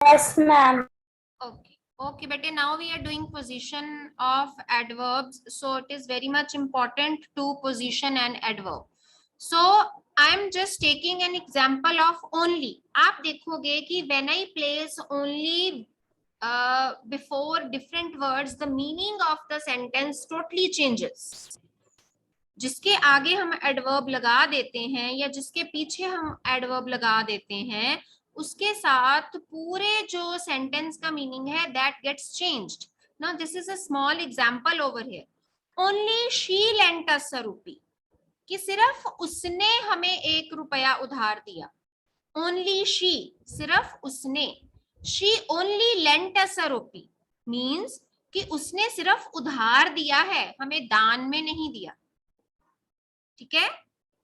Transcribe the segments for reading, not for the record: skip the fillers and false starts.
Yes, ma'am. Okay. Okay, bete, now we are doing position of adverbs. So it is very much important to position an adverb. So I am just taking an example of only. आप देखोगे कि when I place only before different words, the meaning of the sentence totally changes. जिसके आगे हम adverb लगा देते हैं या जिसके पीछे हम एडवर्ब लगा देते हैं, उसके साथ पूरे जो सेंटेंस का मीनिंग है that gets changed. Now this is a small example over here. Only she lent us a rupee, कि सिर्फ उसने हमें 1 रुपया उधार दिया. ओनली शी, सिर्फ उसने. She only lent us a रूपी मीन्स कि उसने सिर्फ उधार दिया है, हमें दान में नहीं दिया. ठीक है.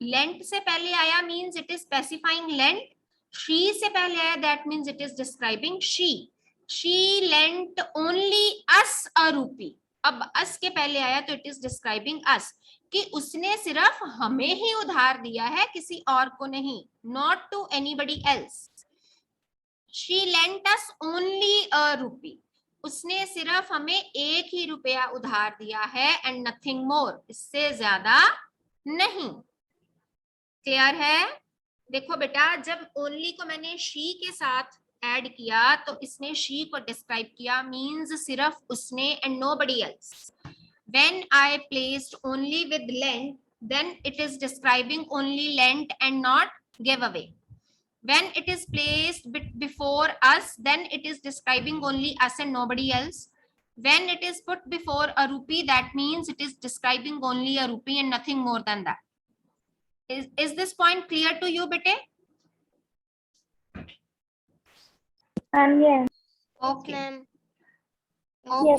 लेंट से पहले आया means it is specifying lent. She से पहले आया that means it is describing she. She lent only us a rupee. अब अस के पहले आया तो इट इज डिस्क्राइबिंग अस, कि उसने सिर्फ हमें ही उधार दिया है, किसी और को नहीं. Not to anybody else. She lent us only a rupee. उसने सिर्फ हमें 1 ही रुपया उधार दिया है एंड नथिंग मोर, इससे ज्यादा नहीं. क्लियर है. देखो बेटा, जब ओनली को मैंने शी के साथ ऐड किया तो इसने शी को डिस्क्राइब किया, मींस सिर्फ उसने and nobody else. When I placed only with lent, then it is describing only lent and not give away. When it is placed before us, then it is describing only us and nobody else. When it is put before a rupee, that means it is describing only a rupee and nothing more than that. Is this point clear to you, bete? Yes. Okay. Yes. Okay.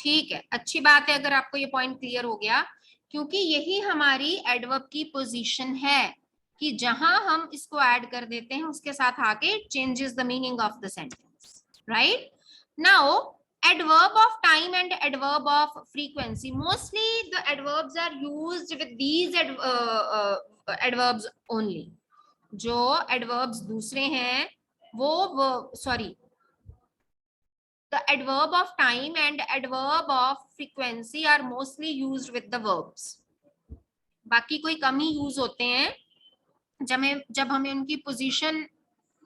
ठीक है, अच्छी बात है अगर आपको ये point clear हो गया, क्योंकि यही हमारी एडवर्ब की पोजीशन है कि जहां हम इसको ऐड कर देते हैं उसके साथ आके changes the meaning of the sentence. Right. Now adverb of time and adverb of frequency, mostly the adverbs are used with these adverbs only. जो adverbs दूसरे हैं वो sorry, the adverb of time and adverb of frequency are mostly used with the verbs. बाकी कोई कम ही use होते हैं जब हमें उनकी पोजीशन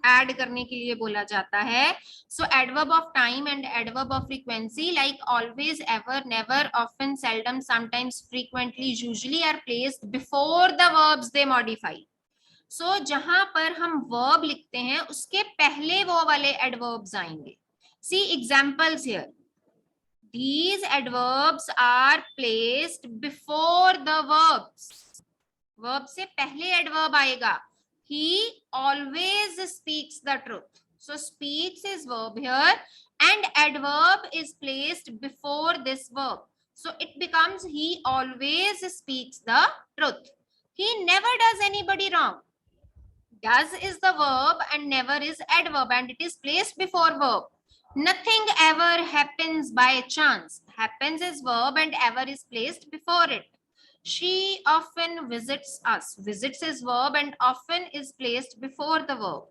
ऐड करने के लिए बोला जाता है. So adverb of time and adverb of frequency like always, ever, never, often, seldom, sometimes, frequently, usually are placed before the verbs they modify. So जहां पर हम वर्ब लिखते हैं उसके पहले वो वाले एडवर्ब्स आएंगे. See examples here. These adverbs are placed before the verbs. Verb से पहले adverb आएगा. He always speaks the truth. So speaks is verb here and adverb is placed before this verb. So it becomes he always speaks the truth. He never does anybody wrong. Does is the verb and never is adverb and it is placed before verb. Nothing ever happens by chance. Happens is verb and ever is placed before it. She often visits us. Visits is verb and often is placed before the verb.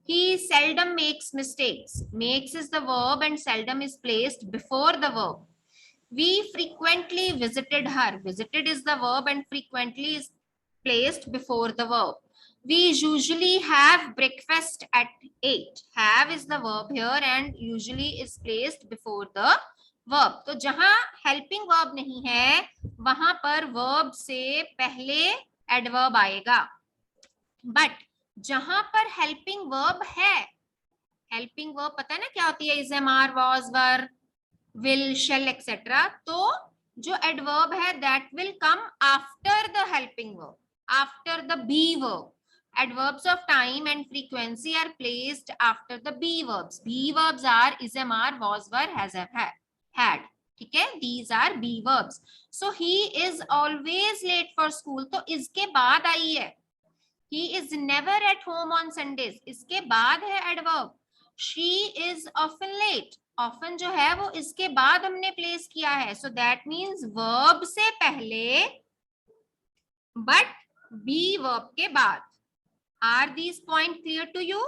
He seldom makes mistakes. Makes is the verb and seldom is placed before the verb. We frequently visited her. Visited is the verb and frequently is placed before the verb. We usually have breakfast at 8. Have is the verb here and usually is placed before the verb. तो जहां helping verb नहीं है वहां पर verb से पहले adverb आएगा. But जहां पर helping verb है, helping verb पता है ना क्या होती है? is, am, are, was, were, will, shall, etc. तो जो adverb है that will come after the helping verb, after the be verb. Adverbs of time and frequency are placed after the be verbs. Be verbs are is, am, are, was, were, has, have, had. ठीक है, these are be verbs. So he is always late for school. तो इसके बाद आई है. He is never at home on Sundays. इसके बाद है adverb. She is often late. Often जो है वो इसके बाद हमने प्लेस किया है. So that means verb से पहले but be verb के बाद. Are these points clear to you?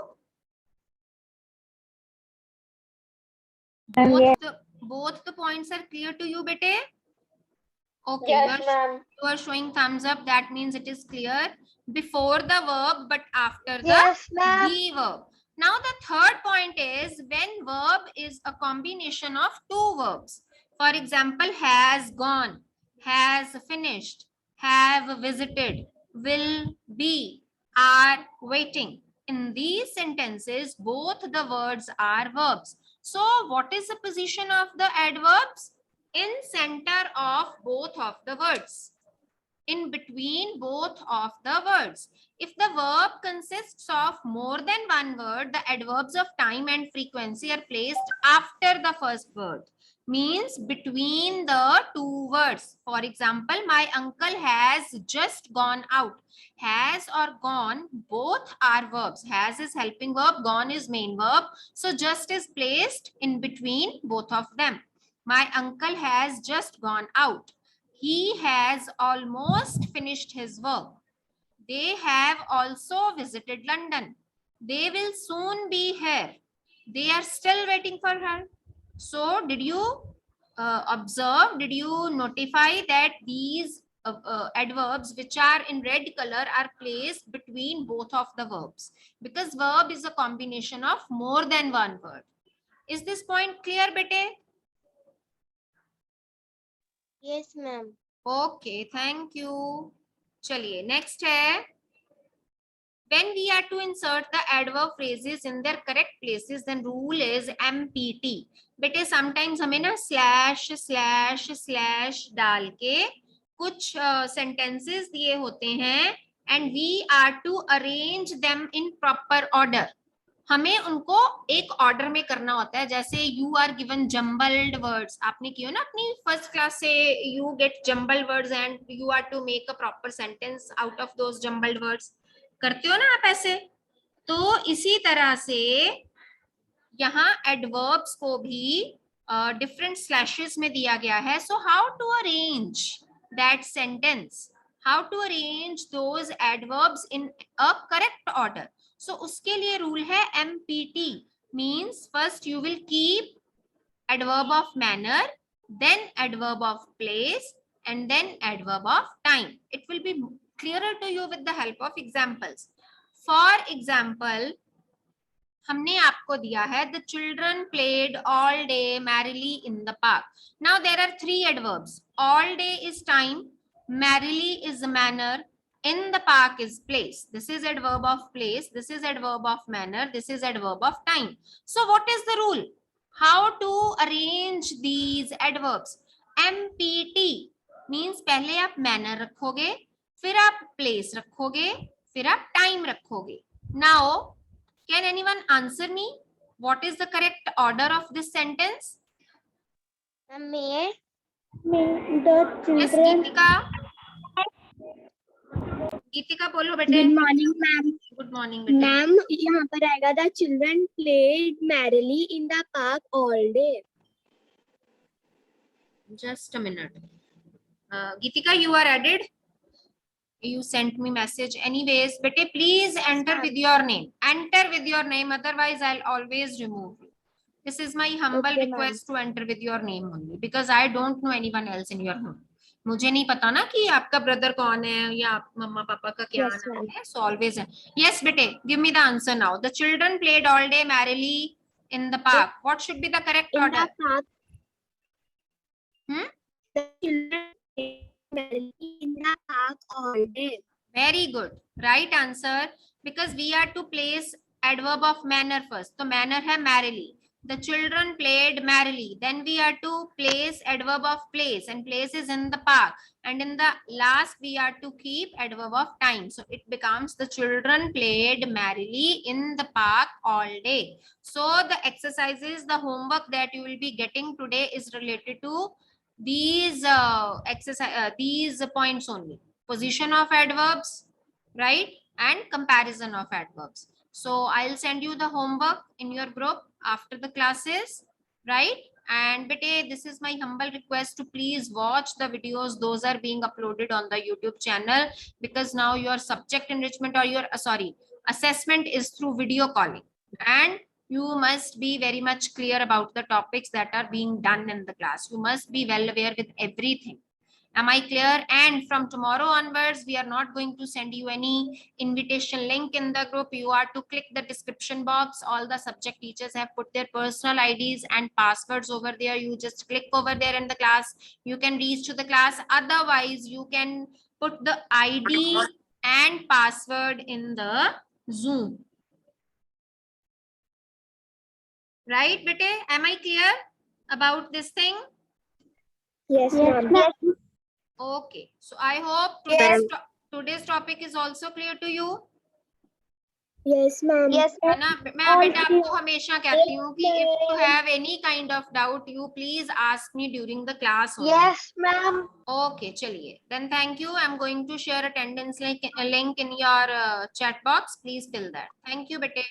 both the points are clear to you, bete? Okay, Yes, ma'am. you are showing thumbs up. That means it is clear. Before the verb, but after Yes, the ma'am. be verb. Now the third point is when verb is a combination of two verbs. For example, has gone, has finished, have visited, will be, are waiting. In these sentences, both the words are verbs. So what is the position of the adverbs? In center of both of the words, in between both of the words. If the verb consists of more than one word, the adverbs of time and frequency are placed after the first word, means between the two words. For example, my uncle has just gone out. Has or gone, both are verbs. Has is helping verb, gone is main verb. So just is placed in between both of them. My uncle has just gone out. He has almost finished his work. They have also visited London. They will soon be here. They are still waiting for her. So did you observe, did you notify that these adverbs which are in red color are placed between both of the verbs? Because verb is a combination of more than one word. Is this point clear, bete? Yes, ma'am. Okay thank you. चलिए next है when we are to insert the adverb phrases in their correct places, then rule is MPT. बेटे sometimes हमें ना slash slash slash डाल के कुछ sentences दिए होते हैं and we are to arrange them in proper order. हमें उनको एक ऑर्डर में करना होता है. जैसे you are given jumbled words, आपने किया ना अपनी फर्स्ट क्लास से, you get jumbled words and you are to make a proper sentence out of those jumbled words. करते हो ना आप ऐसे? तो इसी तरह से यहाँ एडवर्ब्स को भी डिफरेंट स्लैशेस में दिया गया है. So how to arrange that sentence, how to arrange those adverbs in a correct order. So उसके लिए रूल है MPT, means first you will keep adverb of manner, then adverb of place, and then adverb of time. It will be clearer to you with the help of examples. For example, हमने आपको दिया है the children played all day merrily in the park. Now there are three adverbs. All day is time, merrily is manner, in the park is place. This is adverb of place, this is adverb of manner, this is adverb of time. So what is the rule? How to arrange these adverbs? MPT means पहले आप manner रखोगे, फिर आप place रखोगे, फिर आप time रखोगे. Now can anyone answer me what is the correct order of this sentence? May the Yes, children. गीतिका बोलो बेटे. Good morning, ma'am. Good morning बेटे. मैम यहाँ पर आएगा the children played merrily in the park all day. Just a minute. Geetika, you are added. You sent me message. Anyways, bete, please enter with your name. Enter with your name. Otherwise, I'll always remove you. This is my humble Okay, request to enter with your name only because I don't know anyone else in your home. मुझे नहीं पता ना कि आपका brother कौन है या मम्मा पापा का क्या Yes, नाम ma'am. है. So always है. Yes, bete, give me the answer now. The children played all day merrily in the park. What should be the correct In order? the park. Hmm? The children played merrily in the park all day. Very good. Right answer. Because we are to place adverb of manner first. So manner है merrily. The children played merrily. Then we are to place adverb of place, and place is in the park. And in the last we are to keep adverb of time. So it becomes the children played merrily in the park all day. So the exercises, the homework that you will be getting today is related to these these points only. Position of adverbs, right? And comparison of adverbs. So I'll send you the homework in your group after the classes, right? And bete, this is my humble request to please watch the videos. Those are being uploaded on the YouTube channel because now your subject enrichment or your assessment is through video calling. And you must be very much clear about the topics that are being done in the class. You must be well aware with everything. Am I clear? And from tomorrow onwards, we are not going to send you any invitation link in the group. You are to click the description box. All the subject teachers have put their personal IDs and passwords over there. You just click over there in the class. You can reach to the class. Otherwise, you can put the ID and password in the Zoom. Right, bete? Am I clear about this thing? Yes, ma'am. Okay. So I hope today's topic is also clear to you. Yes, ma'am. Yes, है ना? मैं बेटा आपको हमेशा कहती हूँ कि if you have any kind of doubt, you please ask me during the class only. Yes, ma'am. Okay, चलिए. Then thank you. I'm going to share attendance link in your chat box. Please fill that. Thank you, bete.